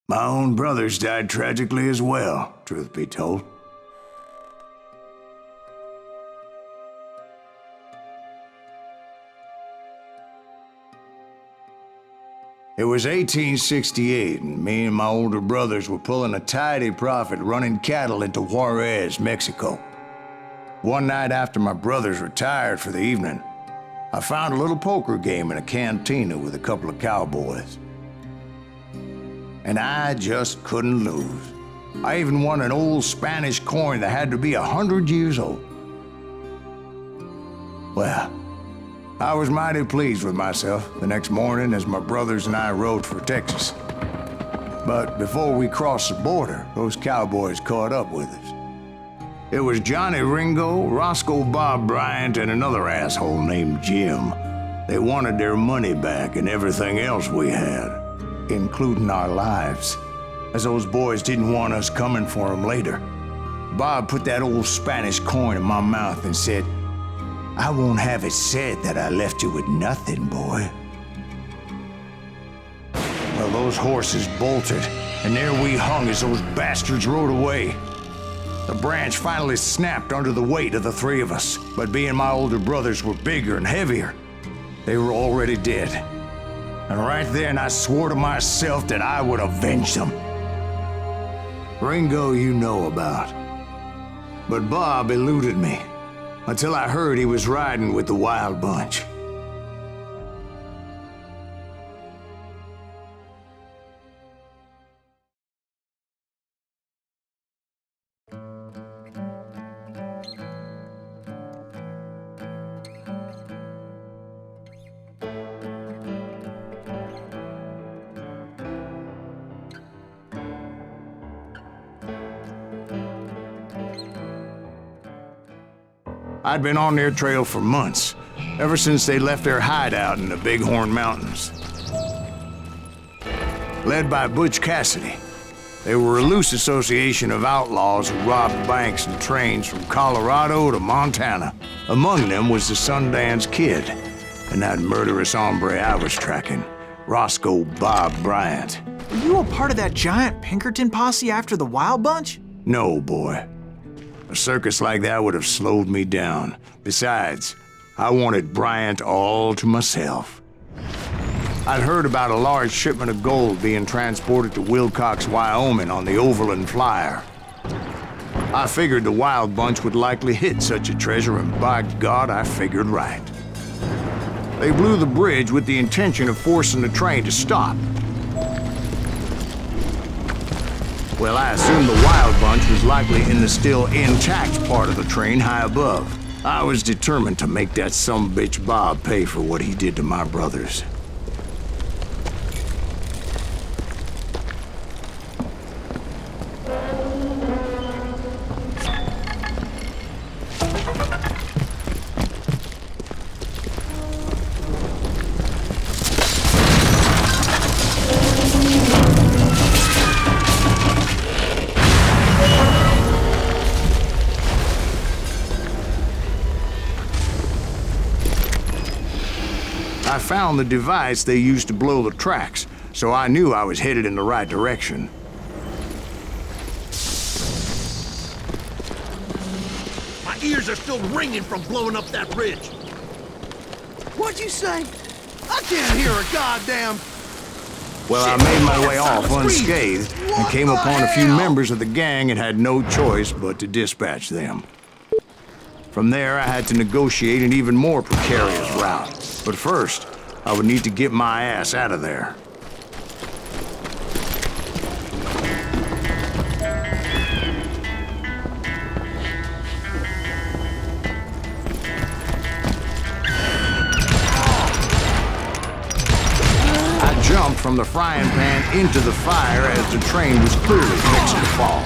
My own brothers died tragically as well, truth be told. It was 1868, and me and my older brothers were pulling a tidy profit running cattle into Juarez, Mexico. One night after my brothers retired for the evening, I found a little poker game in a cantina with a couple of cowboys. And I just couldn't lose. I even won an old Spanish coin that had to be 100 years old. Well, I was mighty pleased with myself the next morning as my brothers and I rode for Texas. But before we crossed the border, those cowboys caught up with us. It was Johnny Ringo, Roscoe Bob Bryant, and another asshole named Jim. They wanted their money back and everything else we had, including our lives, as those boys didn't want us coming for them later. Bob put that old Spanish coin in my mouth and said, "I won't have it said that I left you with nothing, boy." Well, those horses bolted, and there we hung as those bastards rode away. The branch finally snapped under the weight of the three of us, but being my older brothers were bigger and heavier, they were already dead. And right then I swore to myself that I would avenge them. Ringo you know about, but Bob eluded me. Until I heard he was riding with the Wild Bunch. I'd been on their trail for months, ever since they left their hideout in the Bighorn Mountains. Led by Butch Cassidy, they were a loose association of outlaws who robbed banks and trains from Colorado to Montana. Among them was the Sundance Kid, and that murderous hombre I was tracking, Roscoe Bob Bryant. Were you a part of that giant Pinkerton posse after the Wild Bunch? No, boy. A circus like that would have slowed me down. Besides, I wanted Bryant all to myself. I'd heard about a large shipment of gold being transported to Wilcox, Wyoming on the Overland Flyer. I figured the Wild Bunch would likely hit such a treasure, and by God, I figured right. They blew the bridge with the intention of forcing the train to stop. Well, I assumed the Wild Bunch was likely in the still intact part of the train high above. I was determined to make that sumbitch Bob pay for what he did to my brothers. I found the device they used to blow the tracks, so I knew I was headed in the right direction. My ears are still ringing from blowing up that bridge. What'd you say? I can't hear a goddamn... Well, I made my way off unscathed and came upon a few members of the gang and had no choice but to dispatch them. From there, I had to negotiate an even more precarious route. But first, I would need to get my ass out of there. I jumped from the frying pan into the fire as the train was clearly fixing to fall.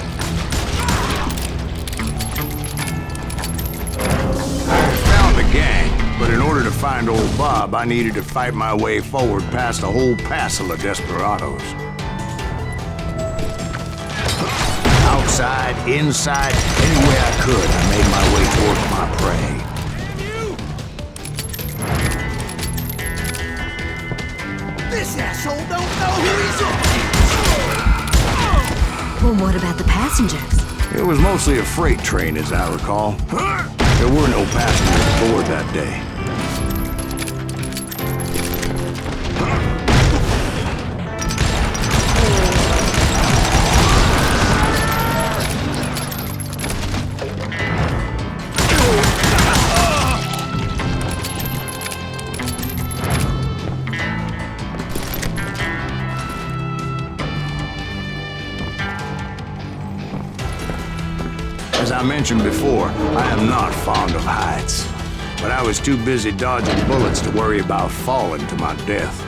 I found the gang. But in order to find old Bob, I needed to fight my way forward past a whole passel of desperados. Outside, inside, any way I could, I made my way towards my prey. This asshole don't know who he's in! Well, what about the passengers? It was mostly a freight train, as I recall. There were no passengers aboard that day. As I mentioned before, I am not fond of heights, but I was too busy dodging bullets to worry about falling to my death.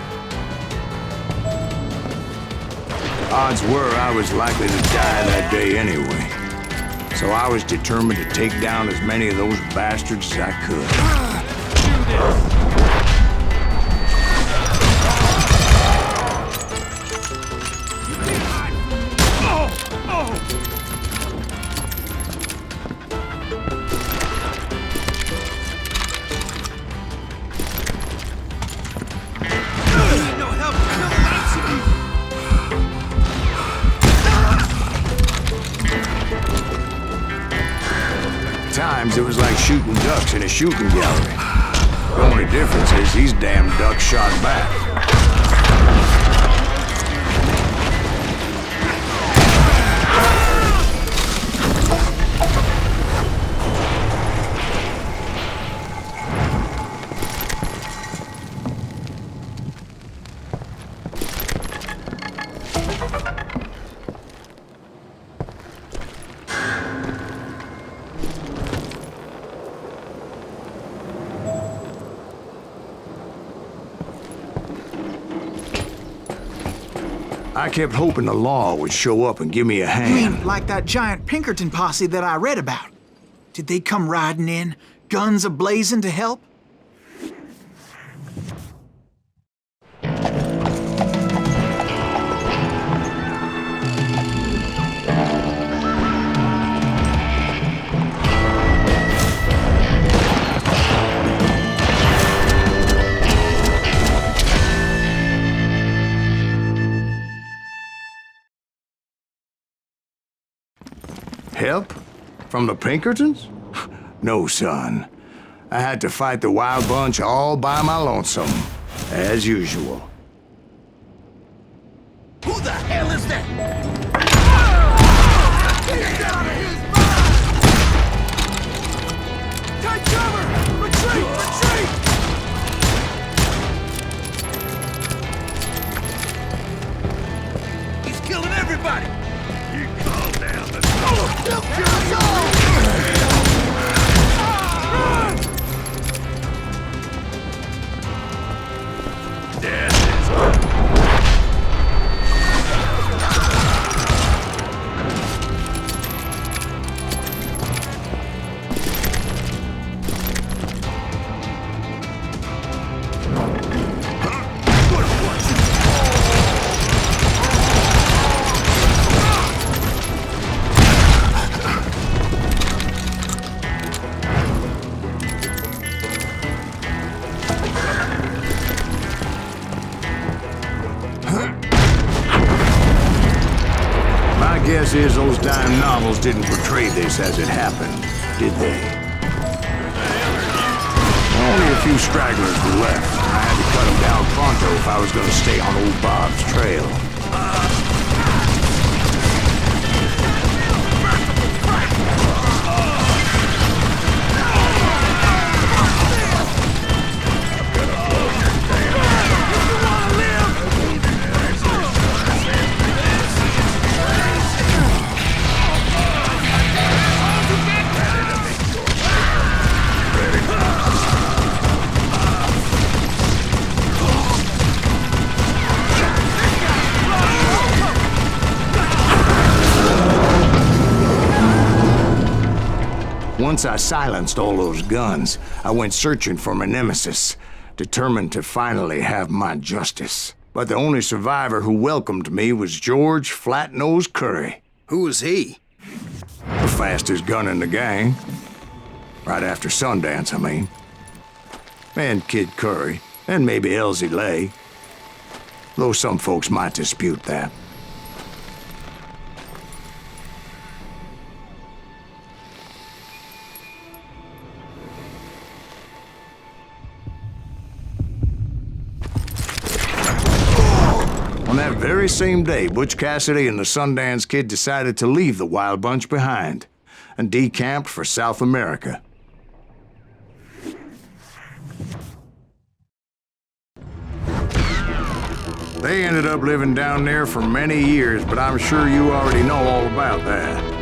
Odds were I was likely to die that day anyway, so I was determined to take down as many of those bastards as I could. Times it was like shooting ducks in a shooting gallery. The only difference is these damn ducks shot back. I kept hoping the law would show up and give me a You hand. mean like that giant Pinkerton posse that I read about? Did they come riding in, guns a-blazing to help? Help? From the Pinkertons? No, son. I had to fight the wild bunch all by my lonesome, as usual. Who the hell is that? Get out of his mind! Take cover! Retreat! Retreat! He's killing everybody! You calm down, let's go! They'll kill us all! Death is... Guess is those dime novels didn't portray this as it happened, did they? Only a few stragglers were left. I had to cut them down pronto if I was going to stay on old Bob's trail. Once I silenced all those guns, I went searching for my nemesis, determined to finally have my justice. But the only survivor who welcomed me was George Flatnose Curry. Who was he? The fastest gun in the gang. Right after Sundance, I mean. And Kid Curry, and maybe Elsie Lay. Though some folks might dispute that. On that very same day, Butch Cassidy and the Sundance Kid decided to leave the Wild Bunch behind and decamped for South America. They ended up living down there for many years, but I'm sure you already know all about that.